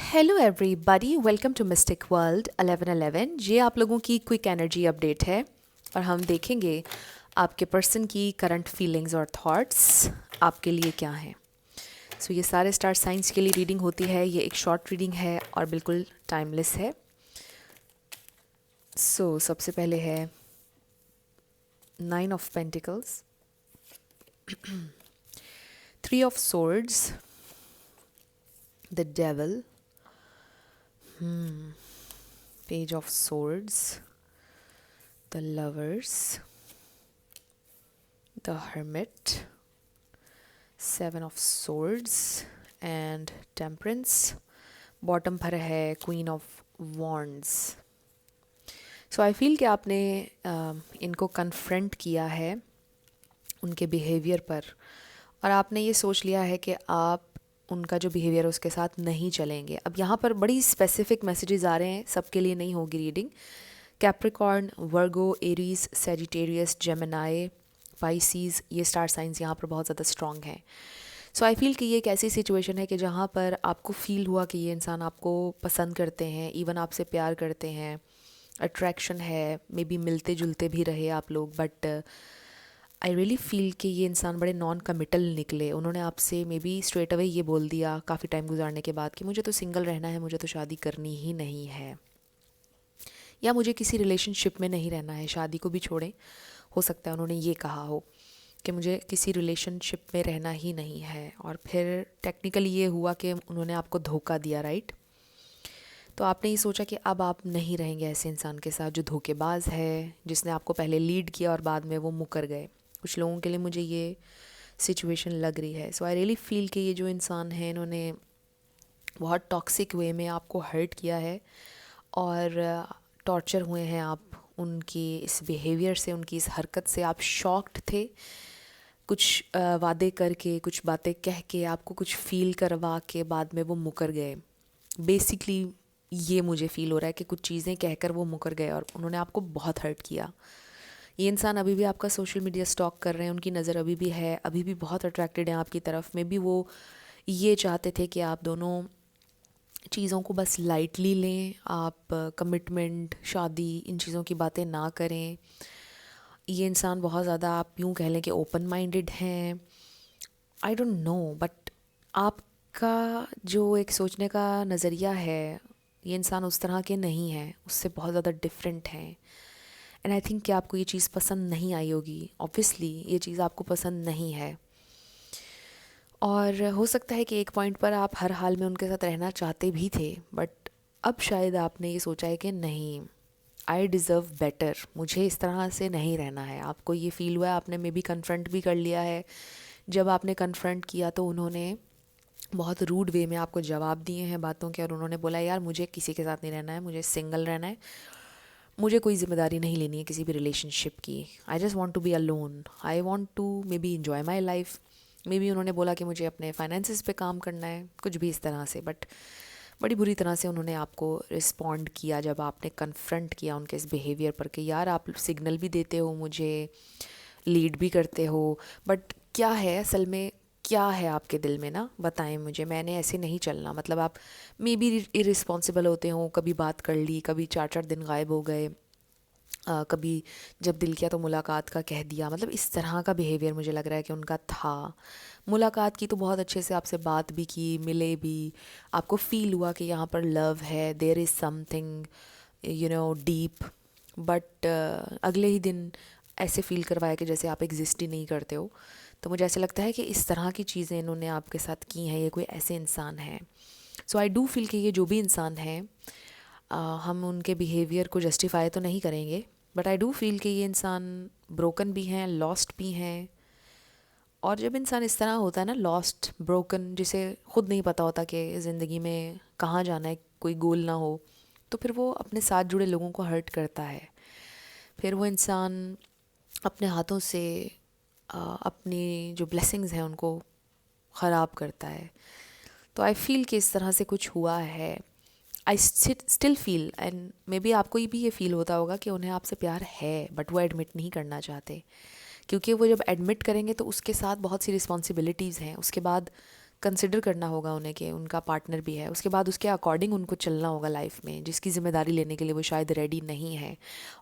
Hello everybody, welcome to mystic world 1111। ये आप लोगों की क्विक एनर्जी अपडेट है और हम देखेंगे आपके पर्सन की करंट फीलिंग्स और थॉट्स आपके लिए क्या हैं। ये सारे स्टार साइंस के लिए रीडिंग होती है। ये एक शॉर्ट रीडिंग है और बिल्कुल टाइमलेस है। सबसे पहले है 9 of pentacles, 3 of swords, the devil, page of swords, the lovers, the hermit, 7 of swords and temperance. Bottom पर है queen of wands. I feel कि आपने इनको कन्फ्रंट किया है उनके बिहेवियर पर, और आपने ये सोच लिया है कि आप उनका जो बिहेवियर है उसके साथ नहीं चलेंगे। अब यहाँ पर बड़ी स्पेसिफिक मैसेजेस आ रहे हैं, सबके लिए नहीं होगी रीडिंग। कैप्रिकॉर्न, वर्गो, एरीज, सेजिटेरियस, जेमिनाई, पाइसीज़, ये स्टार साइंस यहाँ पर बहुत ज़्यादा स्ट्रॉन्ग हैं। आई फील कि ये एक ऐसी सिचुएशन है कि जहाँ पर आपको फील हुआ कि ये इंसान आपको पसंद करते हैं, इवन आपसे प्यार करते हैं, अट्रैक्शन है, मे बी मिलते जुलते भी रहे आप लोग, बट आई रियली फील कि ये इंसान बड़े नॉन कमिटल निकले। उन्होंने आपसे मे बी स्ट्रेट अवे ये बोल दिया काफ़ी टाइम गुजारने के बाद कि मुझे तो सिंगल रहना है, मुझे तो शादी करनी ही नहीं है, या मुझे किसी रिलेशनशिप में नहीं रहना है, शादी को भी छोड़ें। हो सकता है उन्होंने ये कहा हो कि मुझे किसी रिलेशनशिप में रहना ही नहीं है, और फिर टेक्निकली ये हुआ कि उन्होंने आपको धोखा दिया, राइट। तो आपने ये सोचा कि अब आप नहीं रहेंगे ऐसे इंसान के साथ जो धोखेबाज है, जिसने आपको पहले लीड किया और बाद में वो मुकर गए। कुछ लोगों के लिए मुझे ये सिचुएशन लग रही है। आई रियली फील कि ये जो इंसान है, इन्होंने बहुत टॉक्सिक वे में आपको हर्ट किया है और टॉर्चर हुए हैं आप उनकी इस बिहेवियर से, उनकी इस हरकत से। आप शॉक्ड थे, कुछ वादे करके, कुछ बातें कह के, आपको कुछ फील करवा के बाद में वो मुकर गए। बेसिकली ये मुझे फील हो रहा है कि कुछ चीज़ें कहकर वो मुकर गए और उन्होंने आपको बहुत हर्ट किया। ये इंसान अभी भी आपका सोशल मीडिया स्टॉक कर रहे हैं, उनकी नज़र अभी भी है, अभी भी बहुत अट्रैक्टेड हैं आपकी तरफ में भी। वो ये चाहते थे कि आप दोनों चीज़ों को बस लाइटली लें, आप कमिटमेंट, शादी, इन चीज़ों की बातें ना करें। ये इंसान बहुत ज़्यादा, आप यूँ कह लें कि ओपन माइंडेड हैं। आई डोंट नो, बट आपका जो एक सोचने का नज़रिया है, ये इंसान उस तरह के नहीं हैं, उससे बहुत ज़्यादा डिफरेंट हैं। एंड आई थिंक कि आपको ये चीज़ पसंद नहीं आई होगी। ऑब्वियसली ये चीज़ आपको पसंद नहीं है, और हो सकता है कि एक पॉइंट पर आप हर हाल में उनके साथ रहना चाहते भी थे, बट अब शायद आपने ये सोचा है कि नहीं, आई डिज़र्व बेटर, मुझे इस तरह से नहीं रहना है। आपको ये फ़ील हुआ है, आपने मे बी कन्फ्रंट भी कर लिया है। जब आपने कन्फ्रंट किया तो उन्होंने बहुत रूड वे में आपको जवाब दिए हैं बातों के, और उन्होंने बोला यार मुझे किसी के साथ नहीं रहना है, मुझे सिंगल रहना है, मुझे कोई ज़िम्मेदारी नहीं लेनी है किसी भी रिलेशनशिप की। I just want to be alone, I want to maybe enjoy my life. Maybe उन्होंने बोला कि मुझे अपने फाइनेंसिस पे काम करना है, कुछ भी इस तरह से, बट बड़ी बुरी तरह से उन्होंने आपको रिस्पॉन्ड किया जब आपने कन्फ्रंट किया उनके इस बिहेवियर पर कि यार आप सिग्नल भी देते हो मुझे, लीड भी करते हो, बट क्या है असल में, क्या है आपके दिल में ना, बताएं मुझे, मैंने ऐसे नहीं चलना। मतलब आप मे बी इरिस्पॉन्सिबल होते हो, कभी बात कर ली, कभी 4-4 दिन गायब हो गए, कभी जब दिल किया तो मुलाकात का कह दिया। मतलब इस तरह का बिहेवियर मुझे लग रहा है कि उनका था। मुलाकात की तो बहुत अच्छे से आपसे बात भी की, मिले भी, आपको फील हुआ कि यहाँ पर लव है, there is something deep, but अगले ही दिन ऐसे फील करवाया कि जैसे आप एग्जिस्ट ही नहीं करते हो। तो मुझे ऐसा लगता है कि इस तरह की चीज़ें इन्होंने आपके साथ की हैं, ये कोई ऐसे इंसान हैं। आई डू फील कि ये जो भी इंसान हैं, हम उनके बिहेवियर को जस्टिफाई तो नहीं करेंगे, बट आई डू फील कि ये इंसान ब्रोकन भी हैं, लॉस्ट भी हैं। और जब इंसान इस तरह होता है ना, लॉस्ट, ब्रोकन, जिसे ख़ुद नहीं पता होता कि ज़िंदगी में कहाँ जाना है, कोई गोल ना हो, तो फिर वो अपने साथ जुड़े लोगों को हर्ट करता है। फिर वो इंसान अपने हाथों से अपनी जो ब्लेसिंग्स हैं उनको ख़राब करता है। तो आई फील कि इस तरह से कुछ हुआ है। I still feel, and may be आपको भी ये फील होता होगा कि उन्हें आपसे प्यार है, बट वो एडमिट नहीं करना चाहते, क्योंकि वो जब एडमिट करेंगे तो उसके साथ बहुत सी रिस्पॉन्सिबिलिटीज़ हैं। उसके बाद कंसिडर करना होगा उन्हें कि उनका पार्टनर भी है, उसके बाद उसके अकॉर्डिंग उनको चलना होगा लाइफ में, जिसकी ज़िम्मेदारी लेने के लिए वो शायद रेडी नहीं है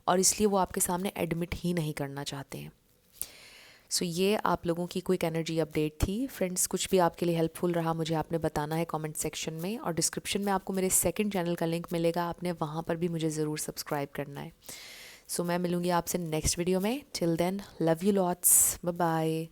और इसलिए वो आपके सामने एडमिट ही नहीं करना चाहते हैं। सो ये आप लोगों की क्विक एनर्जी अपडेट थी फ्रेंड्स। कुछ भी आपके लिए हेल्पफुल रहा मुझे आपने बताना है कमेंट सेक्शन में, और डिस्क्रिप्शन में आपको मेरे सेकंड चैनल का लिंक मिलेगा, आपने वहाँ पर भी मुझे ज़रूर सब्सक्राइब करना है। सो मैं मिलूँगी आपसे नेक्स्ट वीडियो में। Till then love you lots, bye bye.